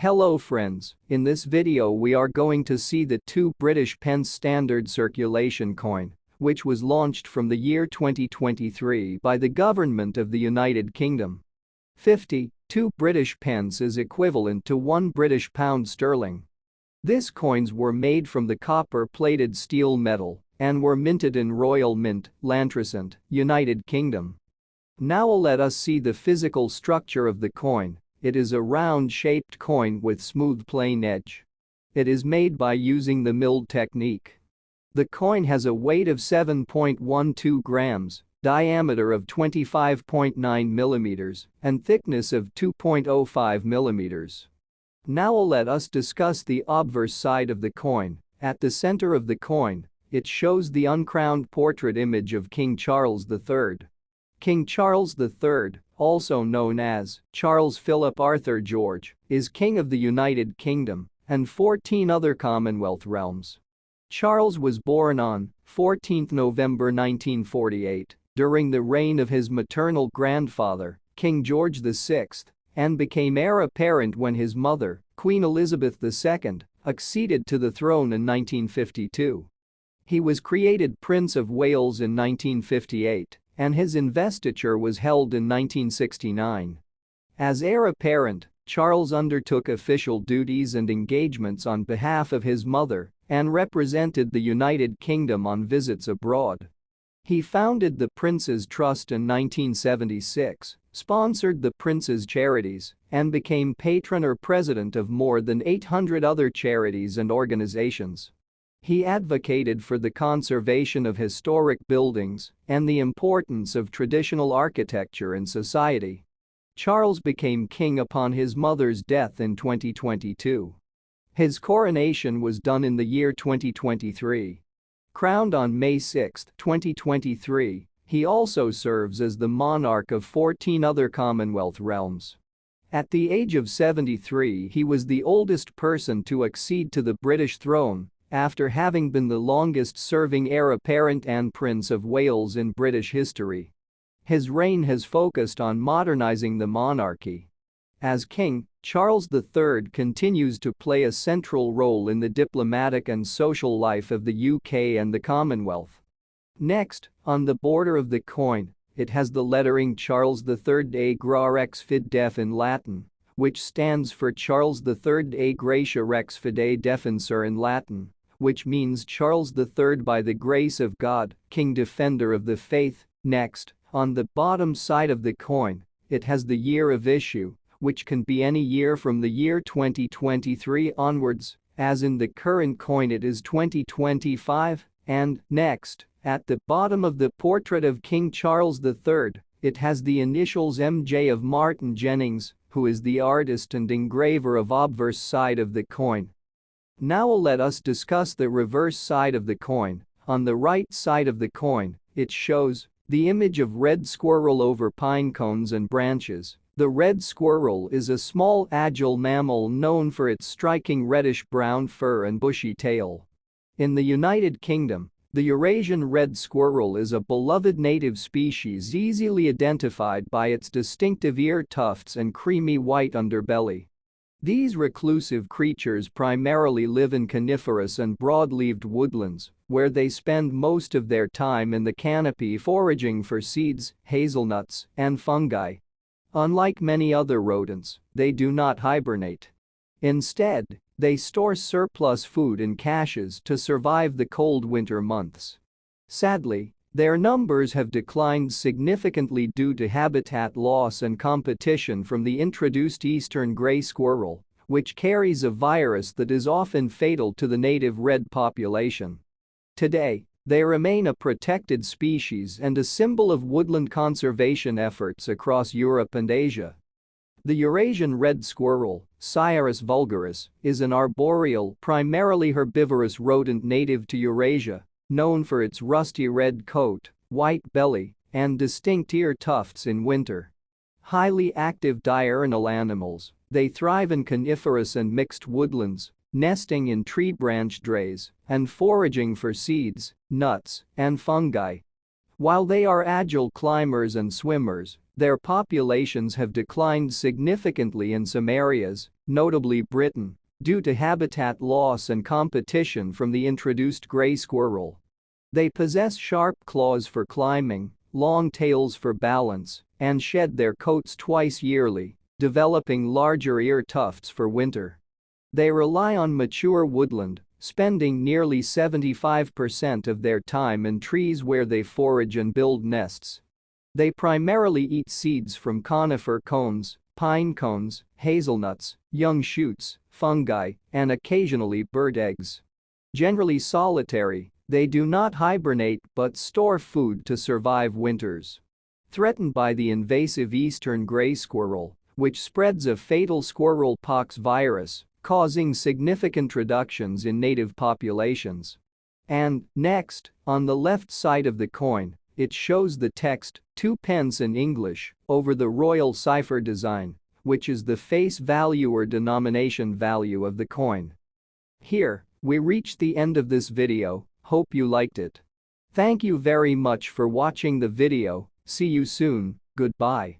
Hello friends, in this video we are going to see the 2 British pence standard circulation coin, which was launched from the year 2023 by the government of the United Kingdom. 2 British pence is equivalent to 1 British pound sterling. These coins were made from the copper-plated steel metal and were minted in Royal Mint, Lantricent, United Kingdom. Now let us see the physical structure of the coin. It is a round-shaped coin with smooth plain edge. It is made by using the milled technique. The coin has a weight of 7.12 grams, diameter of 25.9 millimeters, and thickness of 2.05 millimeters. Now let us discuss the obverse side of the coin. At the center of the coin, it shows the uncrowned portrait image of King Charles III. King Charles III, also known as Charles Philip Arthur George, is King of the United Kingdom and 14 other Commonwealth realms. Charles was born on 14 November 1948 during the reign of his maternal grandfather, King George VI, and became heir apparent when his mother, Queen Elizabeth II, acceded to the throne in 1952. He was created Prince of Wales in 1958. And his investiture was held in 1969. As heir apparent, Charles undertook official duties and engagements on behalf of his mother and represented the United Kingdom on visits abroad. He founded the Prince's Trust in 1976, sponsored the Prince's charities, and became patron or president of more than 800 other charities and organizations. He advocated for the conservation of historic buildings and the importance of traditional architecture in society. Charles became king upon his mother's death in 2022. His coronation was done in the year 2023. Crowned on May 6, 2023, he also serves as the monarch of 14 other Commonwealth realms. At the age of 73, he was the oldest person to accede to the British throne, after having been the longest-serving heir apparent and Prince of Wales in British history. His reign has focused on modernizing the monarchy. As king, Charles III continues to play a central role in the diplomatic and social life of the UK and the Commonwealth. Next, on the border of the coin, it has the lettering Charles III A Gra Rex Fid Def in Latin, which stands for Charles III A Gratia Rex Fidei Defensor in Latin, which means Charles III by the grace of God, King Defender of the Faith. Next, on the bottom side of the coin, it has the year of issue, which can be any year from the year 2023 onwards, as in the current coin it is 2025, and next, at the bottom of the portrait of King Charles III, it has the initials MJ of Martin Jennings, who is the artist and engraver of obverse side of the coin. Now let us discuss the reverse side of the coin. On the right side of the coin, it shows the image of red squirrel over pine cones and branches. The red squirrel is a small agile mammal known for its striking reddish-brown fur and bushy tail. In the United Kingdom, the Eurasian red squirrel is a beloved native species easily identified by its distinctive ear tufts and creamy white underbelly. These reclusive creatures primarily live in coniferous and broad-leaved woodlands, where they spend most of their time in the canopy foraging for seeds, hazelnuts, and fungi. Unlike many other rodents, they do not hibernate. Instead, they store surplus food in caches to survive the cold winter months. Sadly, their numbers have declined significantly due to habitat loss and competition from the introduced eastern gray squirrel, which carries a virus that is often fatal to the native red population. Today, they remain a protected species and a symbol of woodland conservation efforts across Europe and Asia. The Eurasian red squirrel, Sciurus vulgaris, is an arboreal, primarily herbivorous rodent native to Eurasia, known for its rusty red coat, white belly, and distinct ear tufts in winter. Highly active diurnal animals, they thrive in coniferous and mixed woodlands, nesting in tree branch drays and foraging for seeds, nuts, and fungi. While they are agile climbers and swimmers, their populations have declined significantly in some areas, notably Britain, due to habitat loss and competition from the introduced gray squirrel. They possess sharp claws for climbing, long tails for balance, and shed their coats twice yearly, developing larger ear tufts for winter. They rely on mature woodland, spending nearly 75% of their time in trees where they forage and build nests. They primarily eat seeds from conifer cones, pine cones, hazelnuts, young shoots, fungi, and occasionally bird eggs. Generally solitary, they do not hibernate but store food to survive winters. Threatened by the invasive eastern gray squirrel, which spreads a fatal squirrel pox virus, causing significant reductions in native populations. And, next, on the left side of the coin, it shows the text, 2 pence in English, over the royal cipher design, which is the face value or denomination value of the coin. Here, we reached the end of this video, hope you liked it. Thank you very much for watching the video, see you soon, goodbye.